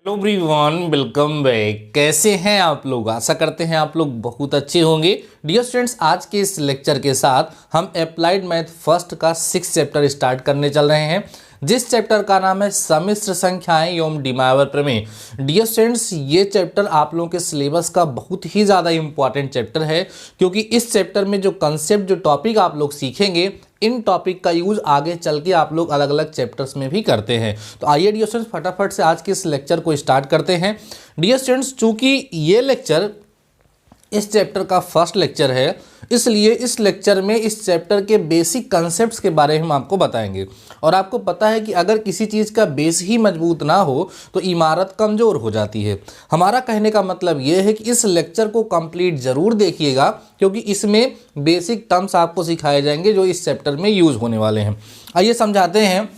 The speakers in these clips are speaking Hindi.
Hello everyone, welcome back. कैसे हैं आप लोग? आशा करते हैं आप लोग बहुत अच्छे होंगे। डियर स्टूडेंट्स, आज के इस लेक्चर के साथ हम अप्लाइड मैथ फर्स्ट का 6 चैप्टर स्टार्ट करने चल रहे हैं, जिस चैप्टर का नाम है सम्मिश्र संख्याएं एवं डिमावर प्रमेय। डियर स्टूडेंट्स, ये चैप्टर आप लोगों के सिलेबस का बहुत ही ज़्यादा इंपॉर्टेंट चैप्टर है, क्योंकि इस चैप्टर में जो कंसेप्ट, जो टॉपिक आप लोग सीखेंगे, इन टॉपिक का यूज आगे चल के आप लोग अलग अलग चैप्टर्स में भी करते हैं। तो आइए डियर स्टूडेंट्स, फटाफट से आज के इस लेक्चर को स्टार्ट करते हैं। डियर स्टूडेंट्स, चूंकि ये लेक्चर इस चैप्टर का फर्स्ट लेक्चर है, इसलिए इस लेक्चर में इस चैप्टर के बेसिक कंसेप्ट्स के बारे में हम आपको बताएंगे। और आपको पता है कि अगर किसी चीज़ का बेस ही मजबूत ना हो तो इमारत कमज़ोर हो जाती है। हमारा कहने का मतलब ये है कि इस लेक्चर को कंप्लीट ज़रूर देखिएगा, क्योंकि इसमें बेसिक टर्म्स आपको सिखाए जाएंगे जो इस चैप्टर में यूज़ होने वाले हैं। आइए समझाते हैं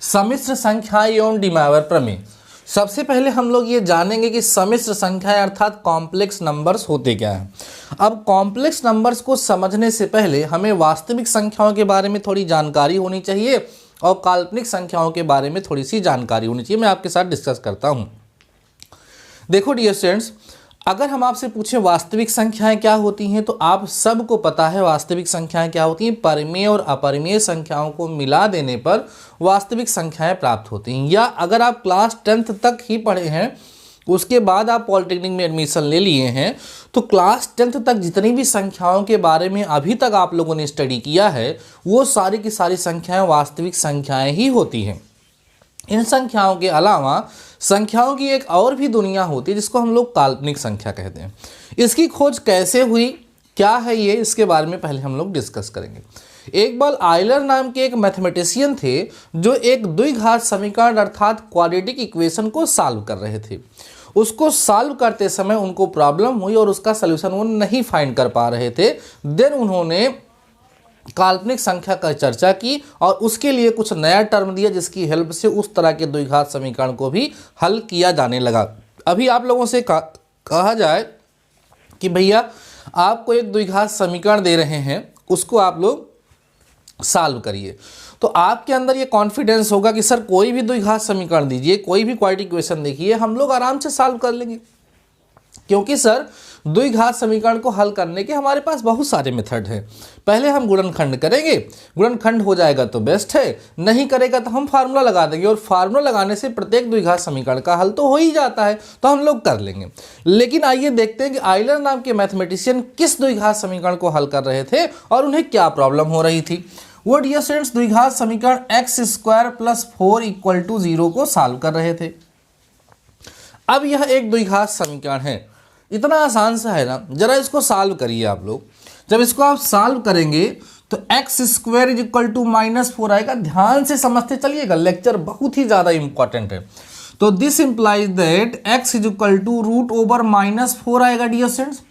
सम्मिश्र संख्याएं एवं डिमावर प्रमेय। सबसे पहले हम लोग ये जानेंगे कि सम्मिश्र संख्याएं अर्थात कॉम्प्लेक्स नंबर्स होते क्या हैं। अब कॉम्प्लेक्स नंबर्स को समझने से पहले हमें वास्तविक संख्याओं के बारे में थोड़ी जानकारी होनी चाहिए और काल्पनिक संख्याओं के बारे में थोड़ी सी जानकारी होनी चाहिए। मैं आपके साथ डिस्कस करता हूँ। देखो डियर स्टूडेंट्स, अगर हम आपसे पूछें वास्तविक संख्याएं क्या होती हैं, तो आप सबको पता है वास्तविक संख्याएं क्या होती हैं। परिमेय और अपरिमेय संख्याओं को मिला देने पर वास्तविक संख्याएं प्राप्त होती हैं। या अगर आप क्लास 10th तक ही पढ़े हैं, उसके बाद आप पॉलिटेक्निक में एडमिशन ले लिए हैं, तो क्लास 10th तक जितनी भी संख्याओं के बारे में अभी तक आप लोगों ने स्टडी किया है, वो सारी की सारी संख्याएं वास्तविक संख्याएं ही होती हैं। इन संख्याओं के अलावा संख्याओं की एक और भी दुनिया होती है, जिसको हम लोग काल्पनिक संख्या कहते हैं। इसकी खोज कैसे हुई, क्या है ये, इसके बारे में पहले हम लोग डिस्कस करेंगे। एक बार आयलर नाम के एक मैथमेटिशियन थे, जो एक द्विघात समीकरण अर्थात क्वाड्रेटिक इक्वेशन को सॉल्व कर रहे थे। उसको सॉल्व करते समय उनको प्रॉब्लम हुई और उसका सलूशन वो नहीं फाइंड कर पा रहे थे। देन उन्होंने काल्पनिक संख्या का चर्चा की और उसके लिए कुछ नया टर्म दिया, जिसकी हेल्प से उस तरह के द्विघात समीकरण को भी हल किया जाने लगा। अभी आप लोगों से कहा जाए कि भैया आपको एक द्विघात समीकरण दे रहे हैं, उसको आप लोग सॉल्व करिए, तो आपके अंदर ये कॉन्फिडेंस होगा कि सर कोई भी द्विघात समीकरण दीजिए, कोई भी क्वाड्रेटिक इक्वेशन देखिए, हम लोग आराम से सॉल्व कर लेंगे। क्योंकि सर द्विघात समीकरण को हल करने के हमारे पास बहुत सारे मेथड हैं। पहले हम गुणनखंड करेंगे, गुणनखंड हो जाएगा तो बेस्ट है, नहीं करेगा तो हम फार्मूला लगा देंगे, और फार्मूला लगाने से प्रत्येक द्विघात समीकरण का हल तो हो ही जाता है, तो हम लोग कर लेंगे। लेकिन आइए देखते हैं कि आयलर नाम के मैथमेटिशियन किस द्विघात समीकरण को हल कर रहे थे और उन्हें क्या प्रॉब्लम हो रही थी। वो डियर स्टूडेंट्स द्विघात समीकरण x² + 4 = 0 को सॉल्व कर रहे थे। अब यह एक द्विघात समीकरण है, इतना आसान सा है ना, जरा इसको सॉल्व करिए आप लोग। जब इसको आप सॉल्व करेंगे तो x² = -4 आएगा। ध्यान से समझते चलिएगा, लेक्चर बहुत ही ज़्यादा इंपॉर्टेंट है। तो दिस इंप्लाइज दैट x √−4 आएगा डियर स्टूडेंट्स।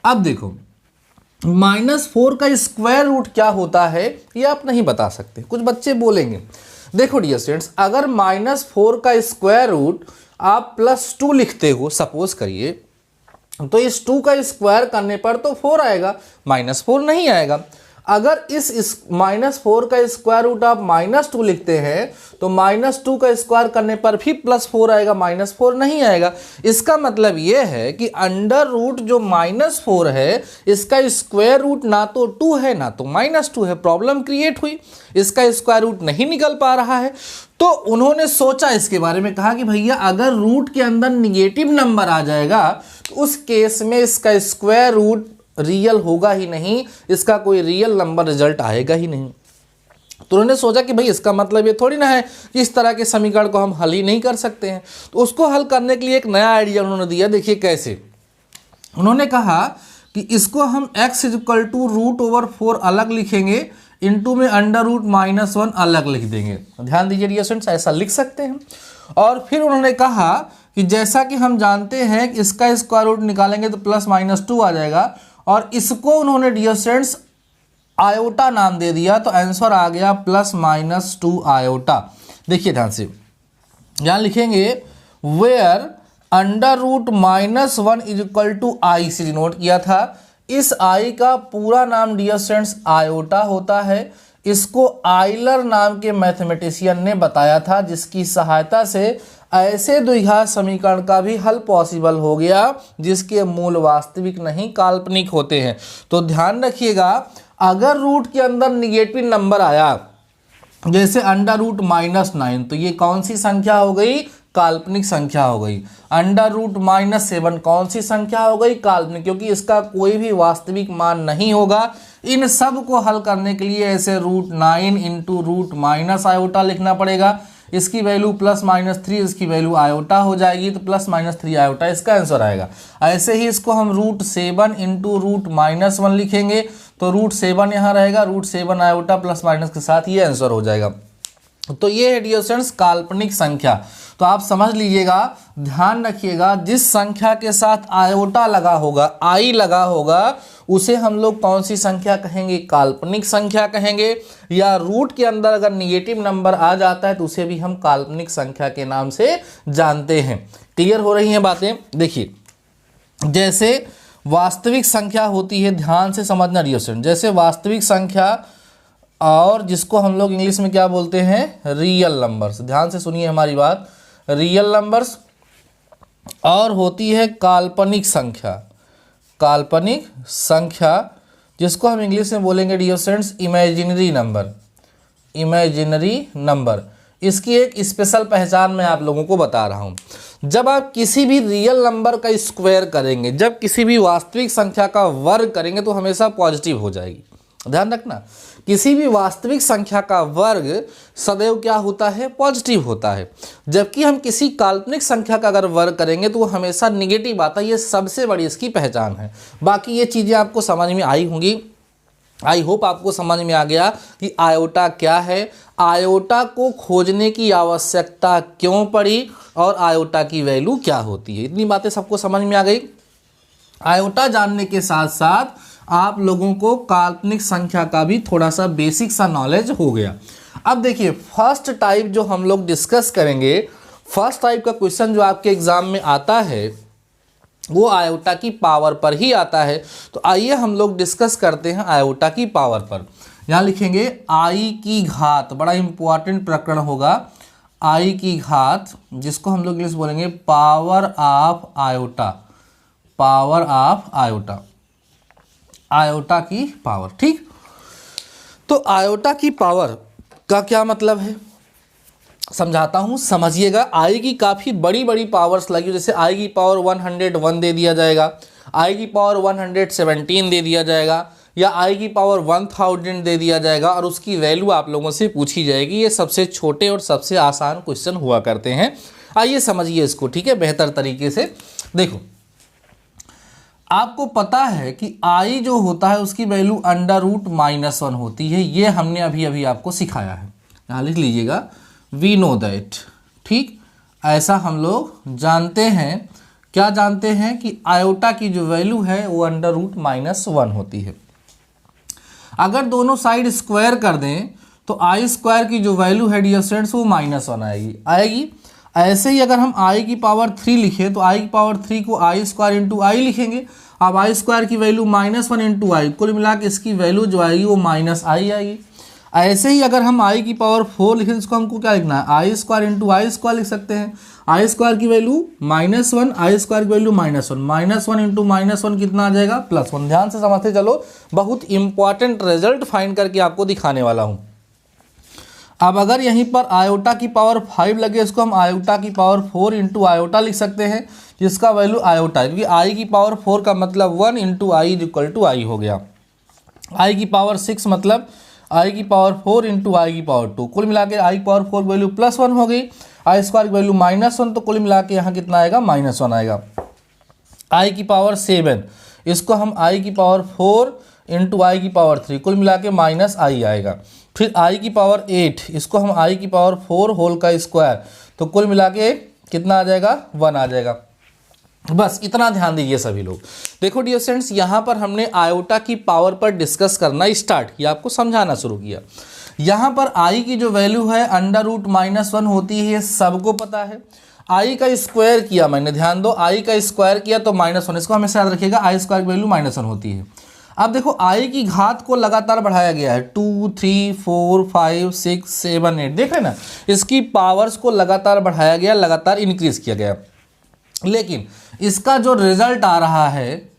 अब देखो, -4 का स्क्वायर रूट क्या होता है ये आप नहीं बता सकते, कुछ बच्चे बोलेंगे। देखो डियर स्टूडेंट्स, अगर -4 का स्क्वायर रूट आप +2 लिखते हो, सपोज करिए, तो इस 2 का स्क्वायर करने पर तो 4 आएगा, -4 नहीं आएगा। अगर इस -4 का स्क्वायर रूट आप -2 लिखते हैं तो -2 का स्क्वायर करने पर भी +4 आएगा, -4 नहीं आएगा। इसका मतलब यह है कि अंडर रूट जो -4 है, इसका स्क्वायर रूट ना तो 2 है ना तो -2 है। प्रॉब्लम क्रिएट हुई, इसका स्क्वायर रूट नहीं निकल पा रहा है। तो उन्होंने सोचा इसके बारे में, कहा कि भैया अगर रूट के अंदर निगेटिव नंबर आ जाएगा तो उस केस में इसका स्क्वायर रूट रियल होगा ही नहीं, इसका कोई रियल नंबर रिजल्ट आएगा ही नहीं। तो उन्होंने सोचा कि भाई इसका मतलब ये थोड़ी ना है कि इस तरह के समीकरण को हम हल ही नहीं कर सकते हैं। तो उसको हल करने के लिए एक नया आइडिया उन्होंने दिया। देखिए कैसे, उन्होंने कहा कि इसको हम x √4 अलग लिखेंगे, इनटू में √-1 अलग लिख देंगे। ध्यान दीजिए डियर स्टूडेंट्स, ऐसा लिख सकते हैं। और फिर उन्होंने कहा कि जैसा कि हम जानते हैं कि इसका स्क्वायर रूट निकालेंगे तो +-2 आ जाएगा, और इसको उन्होंने डियर स्टूडेंट्स आयोटा नाम दे दिया, तो आंसर आ गया +-2 आयोटा। देखिए ध्यान से, यहाँ लिखेंगे वेयर √-1 = i से डिनोट किया था। इस i का पूरा नाम डियर स्टूडेंट्स आयोटा होता है। इसको आइलर नाम के मैथमेटिशियन ने बताया था, जिसकी सहायता से ऐसे द्विघात समीकरण का भी हल पॉसिबल हो गया जिसके मूल वास्तविक नहीं काल्पनिक होते हैं। तो ध्यान रखिएगा, अगर रूट के अंदर निगेटिव नंबर आया जैसे √-9, तो ये कौन सी संख्या हो गई? काल्पनिक संख्या हो गई। √-7 कौन सी संख्या हो गई? काल्पनिक, क्योंकि इसका कोई भी वास्तविक मान नहीं होगा। इन सब को हल करने के लिए ऐसे √9 × √-i लिखना पड़ेगा। इसकी वैल्यू +-3, इसकी वैल्यू आयोटा हो जाएगी, तो +-3 आयोटा इसका आंसर आएगा। ऐसे ही इसको हम √7 × √-1 लिखेंगे, तो √7 यहाँ रहेगा, √7 आयोटा +- के साथ ये आंसर हो जाएगा। तो ये है डियर स्टूडेंट्स काल्पनिक संख्या। तो आप समझ लीजिएगा, ध्यान रखिएगा, जिस संख्या के साथ आयोटा लगा होगा, आई लगा होगा, उसे हम लोग कौन सी संख्या कहेंगे? काल्पनिक संख्या कहेंगे। या रूट के अंदर अगर निगेटिव नंबर आ जाता है तो उसे भी हम काल्पनिक संख्या के नाम से जानते हैं। क्लियर हो रही हैं बातें? देखिए, जैसे वास्तविक संख्या होती है, ध्यान से समझना डियर स्टूडेंट, जैसे वास्तविक संख्या और जिसको हम लोग इंग्लिश में क्या बोलते हैं? Real numbers. ध्यान से सुनिए हमारी बात, रियल नंबर्स, और होती है काल्पनिक संख्या। काल्पनिक संख्या जिसको हम इंग्लिश में बोलेंगे dear students imaginary number. Imaginary number, इसकी एक स्पेशल पहचान मैं आप लोगों को बता रहा हूँ। जब आप किसी भी रियल नंबर का स्क्वायर करेंगे, जब किसी भी वास्तविक संख्या का वर्ग करेंगे, तो हमेशा पॉजिटिव हो जाएगी। ध्यान रखना, किसी भी वास्तविक संख्या का वर्ग सदैव क्या होता है? पॉजिटिव होता है। जबकि हम किसी काल्पनिक संख्या का अगर वर्ग करेंगे तो वो हमेशा निगेटिव आता है। ये सबसे बड़ी इसकी पहचान है। बाकी ये चीज़ें आपको समझ में आई होंगी। आई होप आपको समझ में आ गया कि आयोटा क्या है, आयोटा को खोजने की आवश्यकता क्यों पड़ी, और आयोटा की वैल्यू क्या होती है। इतनी बातें सबको समझ में आ गई। आयोटा जानने के साथ साथ आप लोगों को काल्पनिक संख्या का भी थोड़ा सा बेसिक सा नॉलेज हो गया। अब देखिए, फर्स्ट टाइप जो हम लोग डिस्कस करेंगे, फर्स्ट टाइप का क्वेश्चन जो आपके एग्जाम में आता है वो आयोटा की पावर पर ही आता है। तो आइए हम लोग डिस्कस करते हैं आयोटा की पावर पर। यहाँ लिखेंगे आई की घात, बड़ा इंपॉर्टेंट प्रकरण होगा। आई की घात, जिसको हम लोग इंग्लिश बोलेंगे power of iota. Power of iota, iota की पावर। ठीक, तो आयोटा की पावर का क्या मतलब है समझाता हूं, समझिएगा। आई की काफ़ी बड़ी बड़ी पावर्स लगी, जैसे आई की पावर 101 दे दिया जाएगा, आई की पावर 117 दे दिया जाएगा, या आई की पावर 1000 दे दिया जाएगा, और उसकी वैल्यू आप लोगों से पूछी जाएगी। ये सबसे छोटे और सबसे आसान क्वेश्चन हुआ करते हैं। आइए समझिए इसको, ठीक है, बेहतर तरीके से। देखो, आपको पता है कि आई जो होता है उसकी वैल्यू √-1 होती है। ये हमने अभी अभी आपको सिखाया है। यहाँ लिख लीजिएगा, वी नो दैट। ठीक, ऐसा हम लोग जानते हैं। क्या जानते हैं? कि आयोटा की जो वैल्यू है वो √-1 होती है। अगर दोनों साइड स्क्वायर कर दें तो आई स्क्वायर की जो वैल्यू है डियर स्टूडेंट्स वो -1 आएगी। ऐसे ही अगर हम आई की पावर 3 लिखें तो आई की पावर 3 को आई स्क्वायर × आई लिखेंगे। अब आई स्क्वायर की वैल्यू -1 × आई, कुल मिला के इसकी वैल्यू जो आएगी वो -i आएगी। ऐसे ही अगर हम आई की पावर 4 लिखें, इसको हमको क्या लिखना है? आई स्क्वायर × आई स्क्वायर लिख सकते हैं। आई स्क्वायर की वैल्यू -1, आई स्क्वायर की वैल्यू -1, -1 × -1 कितना आ जाएगा? +1। ध्यान से समझते चलो, बहुत इंपॉर्टेंट रिजल्ट फाइंड करके आपको दिखाने वाला हूँ। अब अगर यहीं पर आयोटा की पावर 5 लगे, इसको हम आयोटा की पावर 4 × आयोटा लिख सकते हैं, जिसका वैल्यू आयोटा है, क्योंकि आई की पावर 4 का मतलब 1 × i = i हो गया। आई की पावर 6 मतलब आई की पावर 4 × आई की पावर 2, कुल मिला के आई की पावर 4 वैल्यू +1 हो गई। आई स्क्वायर की वैल्यू -1, तो कुल मिला के यहाँ कितना आएगा? -1 आएगा। आई की पावर 7, इसको हम आई की पावर 4 × आई की पावर 3, कुल मिला के -i आएगा। फिर आई की पावर 8, इसको हम आई की पावर 4 होल का स्क्वायर, तो कुल मिला के कितना आ जाएगा? 1 आ जाएगा। बस इतना ध्यान दीजिए सभी लोग। देखो डियर स्टूडेंट्स, यहाँ पर हमने आयोटा की पावर पर डिस्कस करना स्टार्ट किया, आपको समझाना शुरू किया। यहाँ पर आई की जो वैल्यू है √-1 होती है, सबको पता है। आई का स्क्वायर किया मैंने, ध्यान दो, आई का स्क्वायर किया तो -1, इसको हमेशा याद रखिएगा, आई स्क्वायर की वैल्यू -1 होती है। अब देखो, आई की घात को लगातार बढ़ाया गया है, 2 2 3 4 5 6 7 8 देख रहे ना, इसकी पावर्स को लगातार बढ़ाया गया, लगातार इंक्रीज किया गया, लेकिन इसका जो रिजल्ट आ रहा है,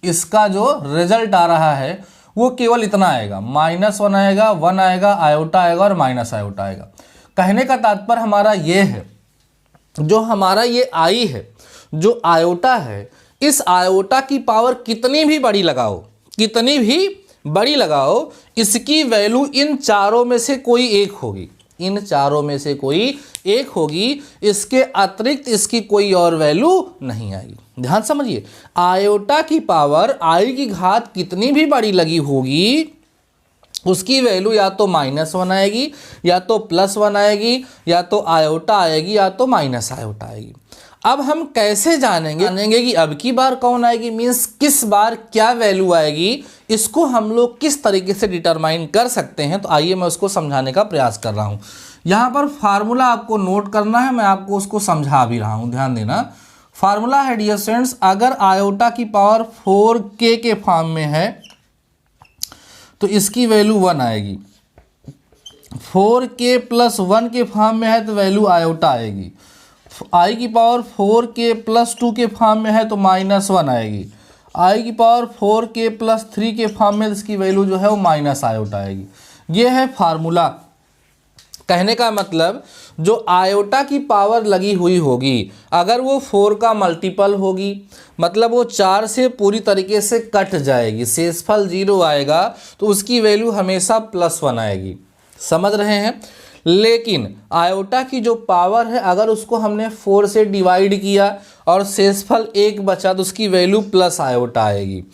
इसका जो रिजल्ट आ रहा है वो केवल इतना आएगा, -1 आएगा, 1 आएगा, आयोटा आएगा और माइनस आयोटा आएगा। कहने का तात्पर्य हमारा ये है, जो हमारा ये आई है, जो आयोटा है, इस आयोटा की पावर कितनी भी बड़ी लगाओ, कितनी भी बड़ी लगाओ, इसकी वैल्यू इन चारों में से कोई एक होगी, इन चारों में से कोई एक होगी, इसके अतिरिक्त इसकी कोई और वैल्यू नहीं आएगी। ध्यान समझिए, आयोटा की पावर आई की घात कितनी भी बड़ी लगी होगी, उसकी वैल्यू या तो -1 आएगी, या तो +1 आएगी, या तो आयोटा आएगी, या तो माइनस आयोटा आएगी। अब हम कैसे जानेंगे कि अब की बार कौन आएगी, मीन्स किस बार क्या वैल्यू आएगी, इसको हम लोग किस तरीके से डिटरमाइन कर सकते हैं। तो आइए मैं उसको समझाने का प्रयास कर रहा हूँ। यहाँ पर फार्मूला आपको नोट करना है, मैं आपको उसको समझा भी रहा हूँ, ध्यान देना। फार्मूला है डियर स्टूडेंट्स, अगर आयोटा की पावर 4k के फॉर्म में है तो इसकी वैल्यू 1 आएगी, 4k + 1 के फॉर्म में है तो वैल्यू आयोटा आएगी, आई की पावर 4k + 2 के फॉर्म में है तो -1 आएगी, आई की पावर 4k + 3 के फॉर्म में इसकी वैल्यू जो है वो माइनस आयोटा आएगी। ये है फार्मूला। कहने का मतलब जो आयोटा की पावर लगी हुई होगी, अगर वो 4 का मल्टीपल होगी, मतलब वो 4 से पूरी तरीके से कट जाएगी, शेषफल 0 आएगा, तो उसकी वैल्यू हमेशा +1 आएगी। समझ रहे हैं? लेकिन आयोटा की जो पावर है, अगर उसको हमने 4 से डिवाइड किया और शेषफल 1 बचा तो उसकी वैल्यू प्लस आयोटा आएगी।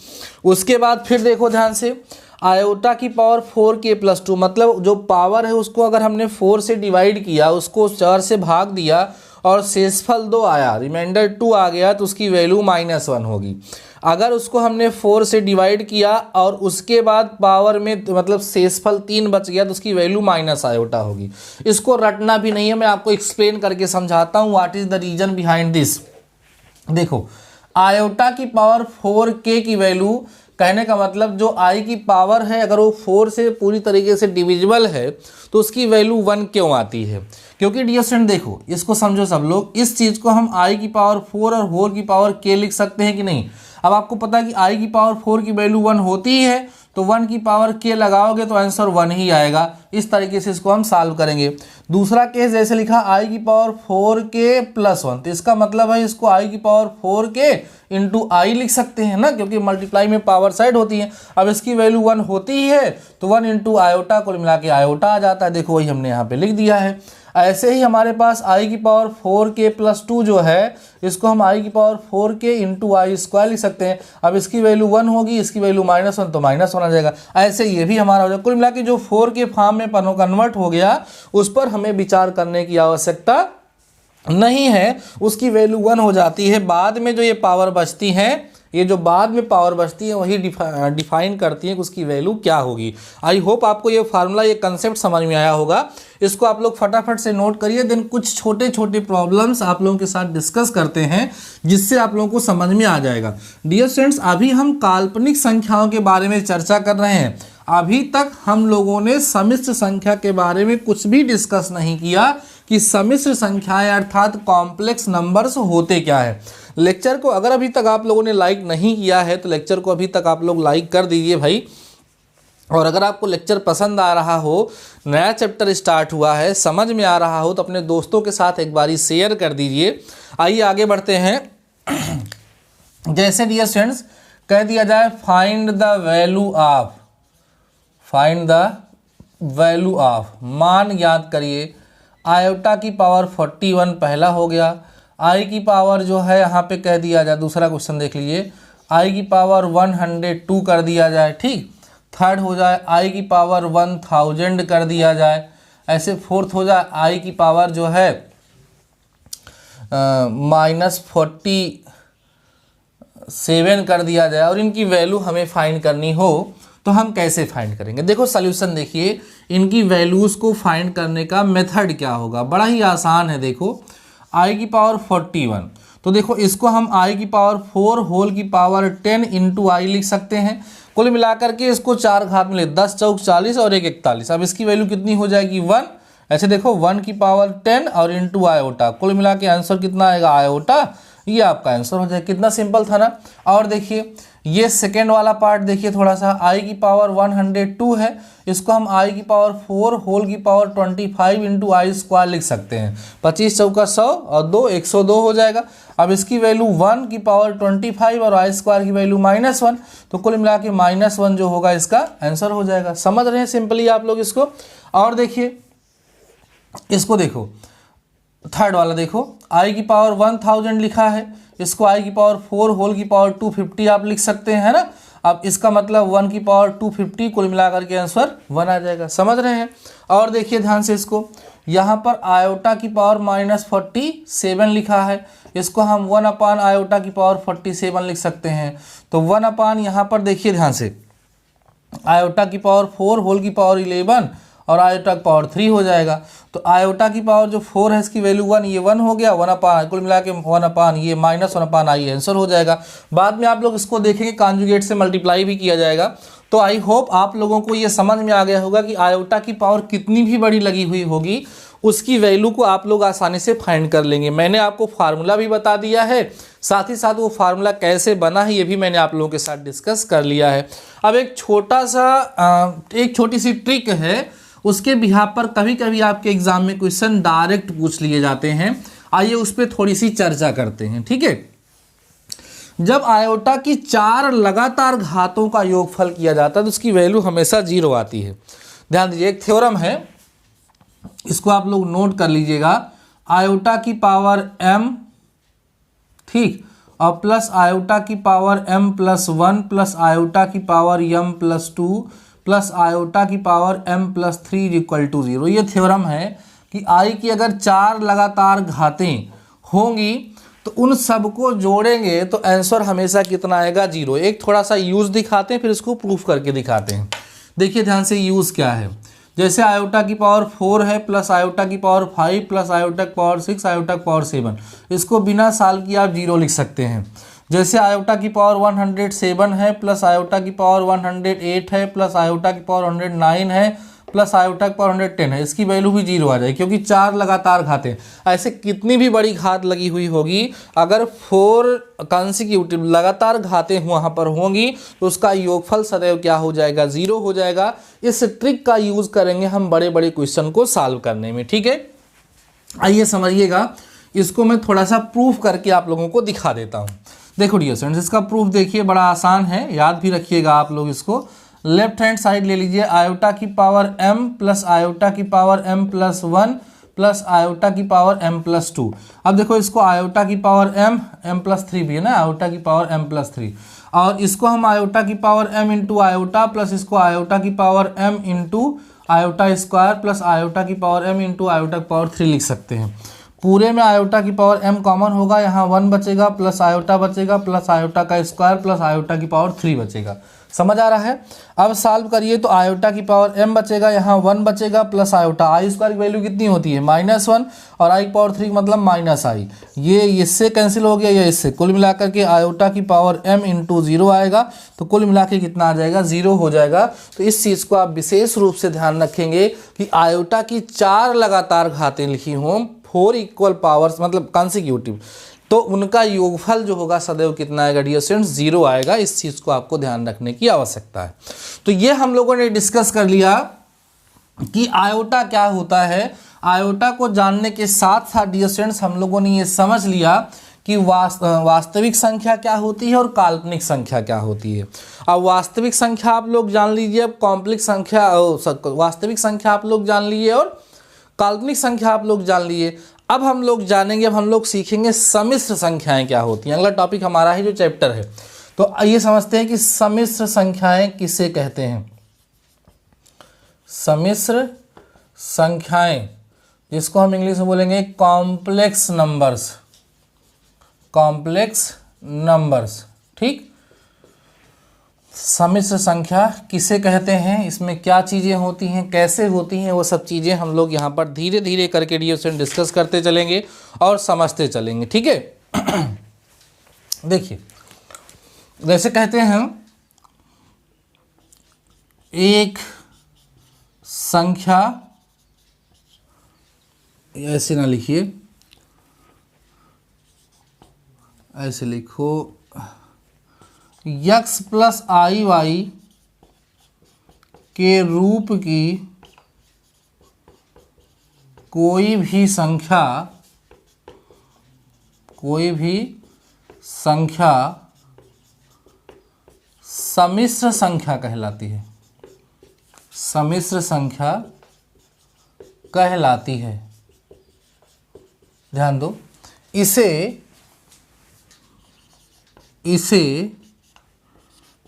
उसके बाद फिर देखो ध्यान से, आयोटा की पावर 4k + 2, मतलब जो पावर है उसको अगर हमने 4 से डिवाइड किया, उसको 4 से भाग दिया और शेषफल 2 आया, रिमाइंडर 2 आ गया, तो उसकी वैल्यू -1 होगी। अगर उसको हमने 4 से डिवाइड किया और उसके बाद पावर में मतलब शेषफल 3 बच गया तो उसकी वैल्यू माइनस आयोटा होगी। इसको रटना भी नहीं है, मैं आपको एक्सप्लेन करके समझाता हूँ what is the reason behind this. देखो, आयोटा की पावर 4k की वैल्यू, कहने का मतलब जो आई की पावर है अगर वो 4 से पूरी तरीके से डिविजिबल है तो उसकी वैल्यू 1 क्यों आती है? क्योंकि डियर स्टूडेंट देखो, इसको समझो सब लोग, इस चीज़ को हम आई की पावर 4 और होल की पावर k लिख सकते हैं कि नहीं? अब आपको पता है कि आई की पावर 4 की वैल्यू 1 होती ही है, तो 1 की पावर k लगाओगे तो आंसर 1 ही आएगा। इस तरीके से इसको हम सॉल्व करेंगे। दूसरा केस जैसे लिखा आई की पावर 4k + 1, तो इसका मतलब है इसको आई की पावर 4k × i लिख सकते हैं ना, क्योंकि मल्टीप्लाई में पावर साइड होती है। अब इसकी वैल्यू 1 होती ही है तो 1 × आयोटा को मिला के आयोटा आ जाता है। देखो वही हमने यहाँ पे लिख दिया है। ऐसे ही हमारे पास आई की पावर 4k + 2 जो है, इसको हम आई की पावर 4k × i² लिख सकते हैं। अब इसकी वैल्यू 1 होगी, इसकी वैल्यू -1 तो -1 आ जाएगा। ऐसे ये भी हमारा हो जाएगा। कुल मिला के जो 4 के फॉर्म में कन्वर्ट हो गया उस पर हमें विचार करने की आवश्यकता नहीं है, उसकी वैल्यू 1 हो जाती है। बाद में जो ये पावर बचती है, ये जो बाद में पावर बचती है वही डिफाइन करती है कि उसकी वैल्यू क्या होगी। आई होप आपको ये फार्मूला, ये कंसेप्ट समझ में आया होगा। इसको आप लोग फटाफट से नोट करिए, देन कुछ छोटे छोटे प्रॉब्लम्स आप लोगों के साथ डिस्कस करते हैं जिससे आप लोगों को समझ में आ जाएगा। डियर स्टूडेंट्स, अभी हम काल्पनिक संख्याओं के बारे में चर्चा कर रहे हैं। अभी तक हम लोगों ने सम्मिश्र संख्या के बारे में कुछ भी डिस्कस नहीं किया कि सम्मिश्र संख्याएं अर्थात कॉम्प्लेक्स नंबर्स होते क्या है। लेक्चर को अगर अभी तक आप लोगों ने लाइक नहीं किया है तो लेक्चर को अभी तक आप लोग लाइक कर दीजिए भाई। और अगर आपको लेक्चर पसंद आ रहा हो, नया चैप्टर स्टार्ट हुआ है, समझ में आ रहा हो, तो अपने दोस्तों के साथ एक बारी शेयर कर दीजिए। आइए आगे बढ़ते हैं। जैसे डियर स्टूडेंट्स कह दिया जाए फाइंड द वैल्यू ऑफ, मान ज्ञात करिए। आयोटा की पावर 41 पहला हो गया। आई की पावर जो है यहाँ पे कह दिया जाए, दूसरा क्वेश्चन देख लीजिए, आई की पावर 102 कर दिया जाए, ठीक। थर्ड हो जाए आई की पावर 1000 कर दिया जाए। ऐसे फोर्थ हो जाए आई की पावर जो है -47 कर दिया जाए। और इनकी वैल्यू हमें फाइंड करनी हो तो हम कैसे फाइंड करेंगे? देखो सॉल्यूशन देखिए, इनकी वैल्यूज़ को फाइंड करने का मेथड क्या होगा, बड़ा ही आसान है। देखो आई की पावर 41, तो देखो इसको हम आई की पावर 4 होल की पावर 10 × i लिख सकते हैं। कुल मिलाकर के इसको 4 घात मिले 10 चौक 40 और 1 41। अब इसकी वैल्यू कितनी हो जाएगी 1। ऐसे देखो 1 की पावर 10 और इंटू आयोटा, कुल मिला के आंसर कितना आएगा आयोटा, ये आपका आंसर हो जाएगा। कितना सिंपल था ना। और देखिए ये सेकेंड वाला पार्ट देखिए थोड़ा सा, i की पावर 102 है, इसको हम i की पावर 4 होल की पावर 25 इंटू आई स्क्वायर लिख सकते हैं। 25 चौका 100 और 2 102 हो जाएगा। अब इसकी वैल्यू 1 की पावर 25 और आई स्क्वायर की वैल्यू -1, तो कुल मिला के -1 जो होगा इसका आंसर हो जाएगा। समझ रहे हैं सिंपली आप लोग इसको। और देखिए इसको देखो थर्ड वाला देखो, i की पावर 1000 लिखा है, इसको i की पावर 4 होल की पावर 250 आप लिख सकते हैं, है ना। अब इसका मतलब 1 की पावर 250, कुल मिलाकर के आंसर 1 आ जाएगा। समझ रहे हैं। और देखिए ध्यान से इसको, यहाँ पर आयोटा की पावर -47 लिखा है, इसको हम 1 अपान आयोटा की पावर 47 लिख सकते हैं। तो 1 अपान यहाँ पर देखिए ध्यान से, आयोटा की पावर 4 होल की पावर 11 और आयोटा की पावर 3 हो जाएगा। तो आयोटा की पावर जो 4 है इसकी वैल्यू 1, ये 1 हो गया, 1 अपान कुल मिला के 1 अपान ये -1 अपान आई आंसर हो जाएगा। बाद में आप लोग इसको देखेंगे कॉन्जुगेट से मल्टीप्लाई भी किया जाएगा। तो आई होप आप लोगों को ये समझ में आ गया होगा कि आयोटा की पावर कितनी भी बड़ी लगी हुई होगी उसकी वैल्यू को आप लोग आसानी से फाइंड कर लेंगे। मैंने आपको फार्मूला भी बता दिया है, साथ ही साथ वो फार्मूला कैसे बना है ये भी मैंने आप लोगों के साथ डिस्कस कर लिया है। अब एक छोटी सी ट्रिक है, उसके बिहाफ पर कभी कभी आपके एग्जाम में क्वेश्चन डायरेक्ट पूछ लिए जाते हैं। आइए उस पर थोड़ी सी चर्चा करते हैं, ठीक है। जब आयोटा की 4 लगातार घातों का योगफल किया जाता है तो उसकी वैल्यू हमेशा 0 आती है। ध्यान दीजिए, एक थ्योरम है, इसको आप लोग नोट कर लीजिएगा। आयोटा की पावर m, ठीक, और प्लस आयोटा की पावर m+1 प्लस आयोटा की पावर m+2 प्लस आयोटा की पावर m+3 = 0। ये थ्योरम है कि i की अगर 4 लगातार घातें होंगी तो उन सबको जोड़ेंगे तो आंसर हमेशा कितना आएगा 0। एक थोड़ा सा यूज़ दिखाते हैं फिर इसको प्रूफ करके दिखाते हैं। देखिए ध्यान से यूज़ क्या है। जैसे आयोटा की पावर 4 है प्लस आयोटा की पावर 5 प्लस आयोटा की पावर 6 आयोटा की पावर 7, इसको बिना साल की आप 0 लिख सकते हैं। जैसे आयोटा की पावर 107 है प्लस आयोटा की पावर 108 है प्लस आयोटा की पावर 109 है प्लस आयोटा की पावर 110 है, इसकी वैल्यू भी 0 आ जाएगी क्योंकि 4 लगातार घातें। ऐसे कितनी भी बड़ी घात लगी हुई होगी, अगर 4 कॉन्सिक्यूटिव लगातार घातें वहाँ पर होंगी तो उसका योगफल सदैव क्या हो जाएगा 0 हो जाएगा। इस ट्रिक का यूज़ करेंगे हम बड़े बड़े क्वेश्चन को सॉल्व करने में, ठीक है। आइए समझिएगा, इसको मैं थोड़ा सा प्रूफ करके आप लोगों को दिखा देता हूँ। देखो डियर स्टूडेंट्स, इसका प्रूफ देखिए बड़ा आसान है, याद भी रखिएगा आप लोग इसको। लेफ्ट हैंड साइड ले लीजिए, आयोटा की पावर m प्लस आयोटा की पावर m+1 प्लस आयोटा की पावर m+2। अब देखो इसको आयोटा की पावर m+3 भी है ना, आयोटा की पावर m+3, और इसको हम आयोटा की power m into iota plus इसको आयोटा की power m into iota square plus iota की पावर m इंटू आयोटा की पावर 3 लिख सकते हैं। पूरे में आयोटा की पावर m कॉमन होगा, यहाँ 1 बचेगा प्लस आयोटा बचेगा प्लस आयोटा का स्क्वायर प्लस आयोटा की पावर 3 बचेगा। समझ आ रहा है। अब सॉल्व करिए तो आयोटा की पावर m बचेगा, यहाँ 1 बचेगा प्लस आयोटा, आई स्क्वायर की वैल्यू कितनी होती है -1 और आई की पावर 3 मतलब -i, ये इससे कैंसिल हो गया, ये इससे, कुल मिलाकर के आयोटा की पावर m इंटू 0 आएगा तो कुल मिला के कितना आ जाएगा 0 हो जाएगा। तो इस चीज़ को आप विशेष रूप से ध्यान रखेंगे कि आयोटा की 4 लगातार घातें लिखी हों 4 इक्वल पावर्स मतलब कॉन्सिक्यूटिव, तो उनका योगफल जो होगा सदैव कितना आएगा डियर स्टूडेंट्स 0 आएगा। इस चीज़ को आपको ध्यान रखने की आवश्यकता है। तो ये हम लोगों ने डिस्कस कर लिया कि आयोटा क्या होता है। आयोटा को जानने के साथ साथ डियर स्टूडेंट्स हम लोगों ने ये समझ लिया कि वास्तविक संख्या क्या होती है और काल्पनिक संख्या क्या होती है। अब वास्तविक संख्या आप लोग जान लीजिए, अब कॉम्प्लेक्स संख्या, वास्तविक संख्या आप लोग जान लीजिए और काल्पनिक संख्या आप लोग जान लिए। अब हम लोग जानेंगे, अब हम लोग सीखेंगे सम्मिश्र संख्याएं क्या होती हैं। अगला टॉपिक हमारा ही जो चैप्टर है। तो ये समझते हैं कि सम्मिश्र संख्याएं किसे कहते हैं। सम्मिश्र संख्याएं, जिसको हम इंग्लिश में बोलेंगे कॉम्प्लेक्स नंबर्स, कॉम्प्लेक्स नंबर्स, ठीक। सम्मिश्र संख्या किसे कहते हैं, इसमें क्या चीज़ें होती हैं, कैसे होती हैं, वो सब चीज़ें हम लोग यहाँ पर धीरे धीरे करके डिस्कस करते चलेंगे और समझते चलेंगे, ठीक है। देखिए जैसे कहते हैं एक संख्या, ऐसे ना लिखिए, ऐसे लिखो, x प्लस आई वाई के रूप की कोई भी संख्या सम्मिश्र संख्या कहलाती है, सम्मिश्र संख्या कहलाती है। ध्यान दो, इसे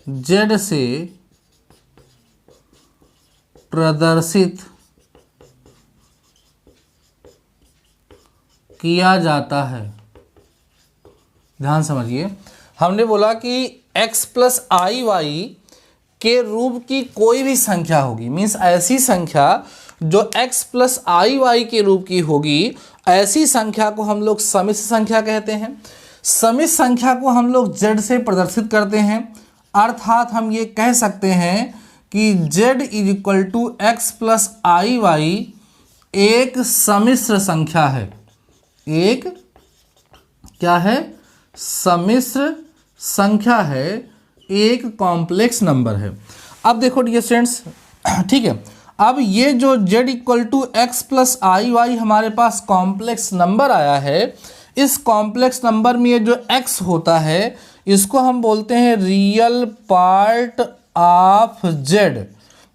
z से प्रदर्शित किया जाता है। ध्यान समझिए, हमने बोला कि x प्लस आई वाई के रूप की कोई भी संख्या होगी, मीन्स ऐसी संख्या जो x प्लस आई वाई के रूप की होगी, ऐसी संख्या को हम लोग सम्मिश्र संख्या कहते हैं। सम्मिश्र संख्या को हम लोग z से प्रदर्शित करते हैं, अर्थात हम ये कह सकते हैं कि z is equal to x plus i y एक सम्मिश्र संख्या है। एक क्या है? सम्मिश्र संख्या है, एक कॉम्प्लेक्स नंबर है। अब देखो डियर स्टूडेंट्स, ठीक है, अब ये जो z equal to x plus i y हमारे पास कॉम्प्लेक्स नंबर आया है, इस कॉम्प्लेक्स नंबर में ये जो x होता है इसको हम बोलते हैं रियल पार्ट ऑफ z,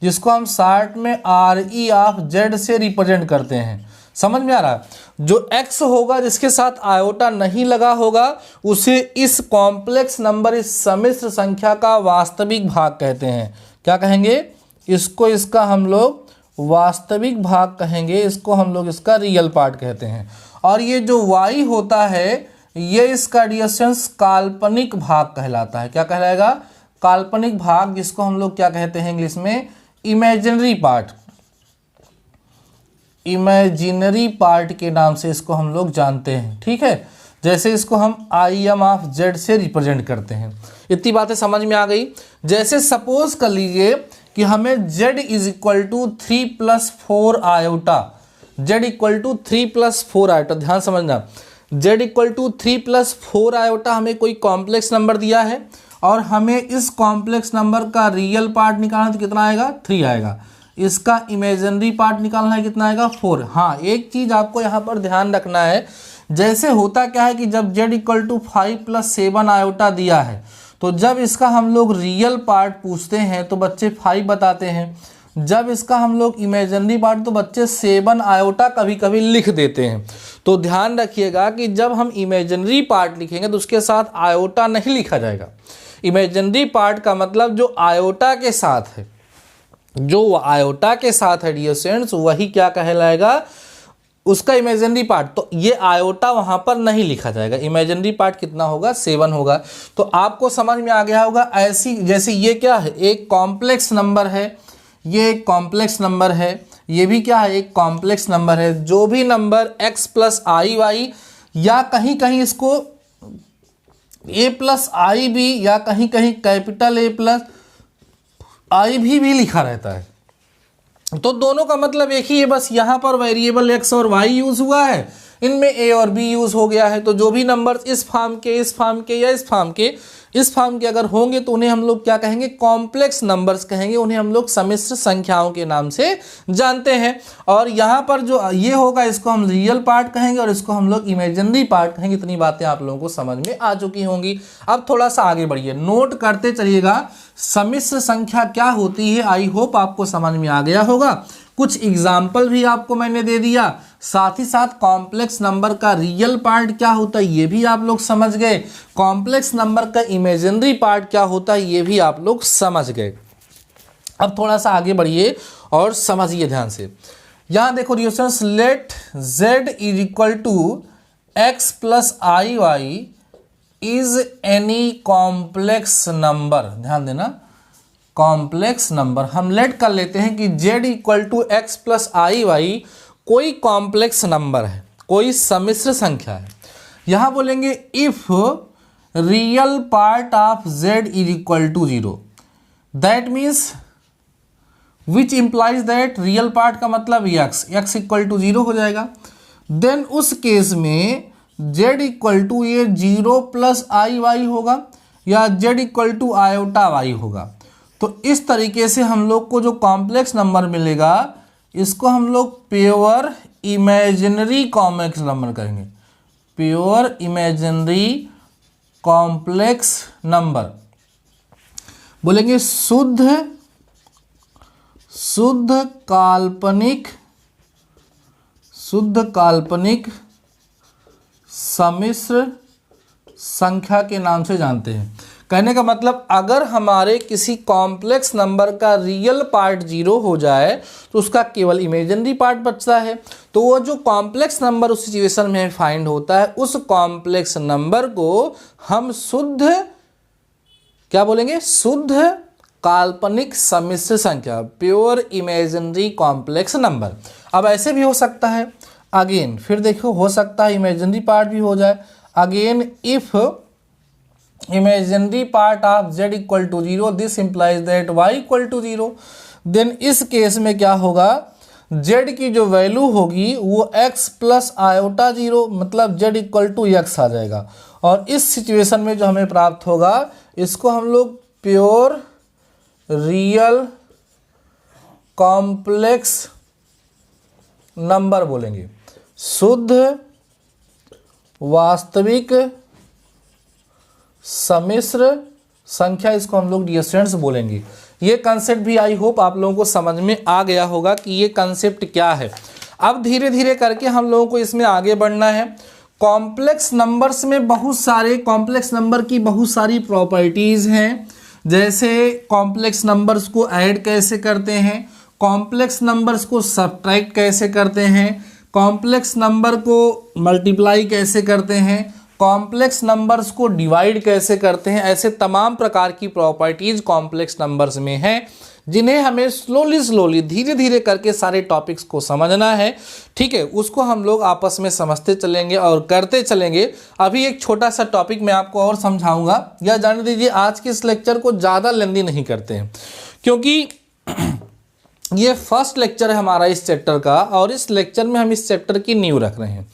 जिसको हम शॉर्ट में RE ऑफ z से रिप्रेजेंट करते हैं। समझ में आ रहा है? जो x होगा जिसके साथ आयोटा नहीं लगा होगा उसे इस कॉम्प्लेक्स नंबर, इस सम्मिश्र संख्या का वास्तविक भाग कहते हैं। क्या कहेंगे इसको? इसका हम लोग वास्तविक भाग कहेंगे, इसको हम लोग इसका रियल पार्ट कहते हैं। और ये जो y होता है ये इसका डिस्टेंस काल्पनिक भाग कहलाता है। क्या कहलाएगा? काल्पनिक भाग, जिसको हम लोग क्या कहते हैं इंग्लिश में? Imaginary part. इमेजिनरी पार्ट के नाम से इसको हम लोग जानते हैं। ठीक है, जैसे इसको हम IM ऑफ z से रिप्रेजेंट करते हैं। इतनी बातें समझ में आ गई। जैसे सपोज कर लीजिए कि हमें z is equal to 3 + 4 iota, z equal to 3 + 4 iota, ध्यान समझना, z इक्वल टू 3 + 4 आयोटा हमें कोई कॉम्प्लेक्स नंबर दिया है और हमें इस कॉम्प्लेक्स नंबर का रियल पार्ट निकालना तो कितना आएगा? 3 आएगा। इसका इमेजिनरी पार्ट निकालना है, कितना आएगा? 4। हाँ, एक चीज़ आपको यहाँ पर ध्यान रखना है, जैसे होता क्या है कि जब z इक्वल टू 5 + 7 आयोटा दिया है तो जब इसका हम लोग रियल पार्ट पूछते हैं तो बच्चे 5 बताते हैं। जब इसका हम लोग इमेजिनरी पार्ट तो बच्चे 7 आयोटा कभी कभी लिख देते हैं। तो ध्यान रखिएगा कि जब हम इमेजिनरी पार्ट लिखेंगे तो उसके साथ आयोटा नहीं लिखा जाएगा। इमेजिनरी पार्ट का मतलब जो आयोटा के साथ है, जो आयोटा के साथ है डियर स्टूडेंट्स, वही क्या कहलाएगा? उसका इमेजिनरी पार्ट। तो ये आयोटा वहां पर नहीं लिखा जाएगा। इमेजिनरी पार्ट कितना होगा? 7 होगा। तो आपको समझ में आ गया होगा। ऐसी जैसे ये क्या है? एक कॉम्प्लेक्स नंबर है, ये एक कॉम्प्लेक्स नंबर है, ये भी क्या है? एक कॉम्प्लेक्स नंबर है। जो भी number x plus i Y या कहीं कहीं इसको a प्लस आई भी या कहीं कहीं कैपिटल A प्लस आई भी लिखा रहता है, तो दोनों का मतलब एक ही है, बस यहाँ पर वेरिएबल x और y यूज हुआ है, इनमें a और b यूज हो गया है। तो जो भी नंबर इस फॉर्म के, इस फॉर्म के या इस फॉर्म के अगर होंगे तो उन्हें हम लोग क्या कहेंगे? कॉम्प्लेक्स नंबर्स कहेंगे। उन्हें हम लोग सम्मिश्र संख्याओं के नाम से जानते हैं। और यहाँ पर जो ये होगा इसको हम रियल पार्ट कहेंगे और इसको हम लोग इमेजिनरी पार्ट कहेंगे। इतनी बातें आप लोगों को समझ में आ चुकी होंगी। अब थोड़ा सा आगे बढ़िए, नोट करते चलिएगा सम्मिश्र संख्या क्या होती है। आई होप आपको समझ में आ गया होगा। कुछ एग्जाम्पल भी आपको मैंने दे दिया, साथ ही साथ कॉम्प्लेक्स नंबर का रियल पार्ट क्या होता है ये भी आप लोग समझ गए, कॉम्प्लेक्स नंबर का इमेजिनरी पार्ट क्या होता है ये भी आप लोग समझ गए। अब थोड़ा सा आगे बढ़िए और समझिए ध्यान से। यहां देखो relations, let z is equal to x plus i y is any complex number. ध्यान देना, कॉम्प्लेक्स नंबर हम लेट कर लेते हैं कि z equal to x plus i y कोई कॉम्प्लेक्स नंबर है, कोई सम्मिश्र संख्या है। यहां बोलेंगे if real part of z is equal to 0, that means which implies that real part का मतलब x इक्वल टू 0 हो जाएगा। देन उस केस में z इक्वल टू ये 0 प्लस आई वाई होगा या z equal to iota y होगा। तो इस तरीके से हम लोग को जो कॉम्प्लेक्स नंबर मिलेगा इसको हम लोग प्योर इमेजिनरी कॉम्प्लेक्स नंबर करेंगे, प्योर इमेजिनरी कॉम्प्लेक्स नंबर बोलेंगे। शुद्ध काल्पनिक सम्मिश्र संख्या के नाम से जानते हैं। कहने का मतलब अगर हमारे किसी कॉम्प्लेक्स नंबर का रियल पार्ट 0 हो जाए तो उसका केवल इमेजिनरी पार्ट बचता है। तो वो जो कॉम्प्लेक्स नंबर उस सिचुएशन में फाइंड होता है उस कॉम्प्लेक्स नंबर को हम शुद्ध क्या बोलेंगे, शुद्ध काल्पनिक सम्मिश्र संख्या, प्योर इमेजिनरी कॉम्प्लेक्स नंबर। अब ऐसे भी हो सकता है अगेन, फिर देखो हो सकता है इमेजिनरी पार्ट भी हो जाए। Again if imaginary part of z equal to 0 this implies that y equal to 0, then इस केस में क्या होगा, z की जो वैल्यू होगी वो x प्लस आयोटा 0 मतलब z इक्वल टू x आ जाएगा। और इस सिचुएशन में जो हमें प्राप्त होगा इसको हम लोग प्योर रियल कॉम्प्लेक्स नंबर बोलेंगे, शुद्ध वास्तविक सम्मिश्र संख्या, इसको हम लोग डियर स्टूडेंट्स बोलेंगे। ये कंसेप्ट भी आई होप आप लोगों को समझ में आ गया होगा कि ये कंसेप्ट क्या है। अब धीरे धीरे करके हम लोगों को इसमें आगे बढ़ना है। कॉम्प्लेक्स नंबर्स में बहुत सारे कॉम्प्लेक्स नंबर की बहुत सारी प्रॉपर्टीज़ हैं, जैसे कॉम्प्लेक्स नंबर्स को ऐड कैसे करते हैं, कॉम्प्लेक्स नंबर्स को सब्ट्रैक्ट कैसे करते हैं, कॉम्प्लेक्स नंबर को मल्टीप्लाई कैसे करते हैं, कॉम्प्लेक्स नंबर्स को डिवाइड कैसे करते हैं। ऐसे तमाम प्रकार की प्रॉपर्टीज कॉम्प्लेक्स नंबर्स में हैं जिन्हें हमें स्लोली धीरे धीरे करके सारे टॉपिक्स को समझना है। ठीक है, उसको हम लोग आपस में समझते चलेंगे और करते चलेंगे। अभी एक छोटा सा टॉपिक मैं आपको और समझाऊंगा, या जान दीजिए आज के इस लेक्चर को ज़्यादा लेंदी नहीं करते हैं क्योंकि ये फर्स्ट लेक्चर है हमारा इस चैप्टर का और इस लेक्चर में हम इस चैप्टर की नींव रख रहे हैं।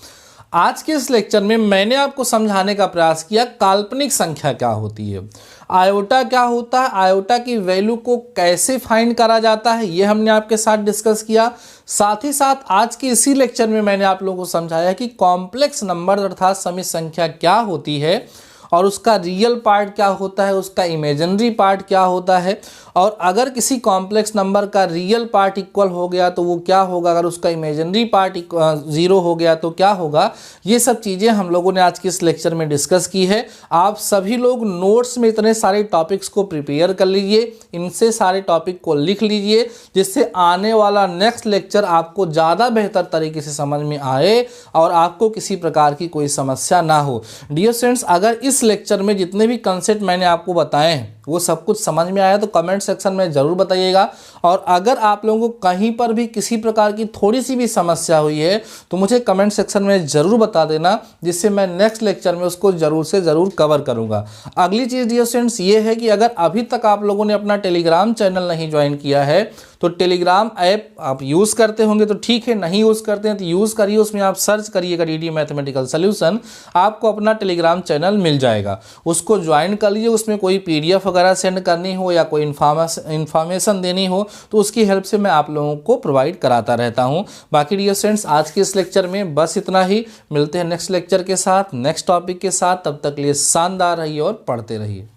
आज के इस लेक्चर में मैंने आपको समझाने का प्रयास किया काल्पनिक संख्या क्या होती है, आयोटा क्या होता है, आयोटा की वैल्यू को कैसे फाइंड करा जाता है, ये हमने आपके साथ डिस्कस किया। साथ ही साथ आज के इसी लेक्चर में मैंने आप लोगों को समझाया कि कॉम्प्लेक्स नंबर अर्थात सम्मिश्र संख्या क्या होती है और उसका रियल पार्ट क्या होता है, उसका इमेजिनरी पार्ट क्या होता है, और अगर किसी कॉम्प्लेक्स नंबर का रियल पार्ट इक्वल हो गया तो वो क्या होगा, अगर उसका इमेजिनरी पार्ट 0 हो गया तो क्या होगा। ये सब चीज़ें हम लोगों ने आज के इस लेक्चर में डिस्कस की है। आप सभी लोग नोट्स में इतने सारे टॉपिक्स को प्रिपेयर कर लीजिए, इनसे सारे टॉपिक को लिख लीजिए जिससे आने वाला नेक्स्ट लेक्चर आपको ज़्यादा बेहतर तरीके से समझ में आए और आपको किसी प्रकार की कोई समस्या ना हो। डियर स्टूडेंट्स, अगर इस लेक्चर में जितने भी कंसेप्ट मैंने आपको बताए हैं वो सब कुछ समझ में आया तो कमेंट सेक्शन में ज़रूर बताइएगा। और अगर आप लोगों को कहीं पर भी किसी प्रकार की थोड़ी सी भी समस्या हुई है तो मुझे कमेंट सेक्शन में ज़रूर बता देना, जिससे मैं नेक्स्ट लेक्चर में उसको ज़रूर से ज़रूर कवर करूँगा। अगली चीज़ डियर स्टूडेंट्स ये है कि अगर अभी तक आप लोगों ने अपना टेलीग्राम चैनल नहीं ज्वाइन किया है तो टेलीग्राम ऐप आप यूज़ करते होंगे तो ठीक है, नहीं यूज़ करते हैं तो यूज़ करिए। उसमें आप सर्च करिएगा डीडी मैथमेटिकल सॉल्यूशन, आपको अपना टेलीग्राम चैनल मिल जाएगा, उसको ज्वाइन कर लीजिए। उसमें कोई पीडीएफ वगैरह सेंड करनी हो या कोई इन्फॉर्मेशन देनी हो तो उसकी हेल्प से मैं आप लोगों को प्रोवाइड कराता रहता हूँ। बाकी डियर स्टूडेंट्स आज के इस लेक्चर में बस इतना ही, मिलते हैं नेक्स्ट लेक्चर के साथ नेक्स्ट टॉपिक के साथ। तब तक के लिए शानदार रहिए और पढ़ते रहिए।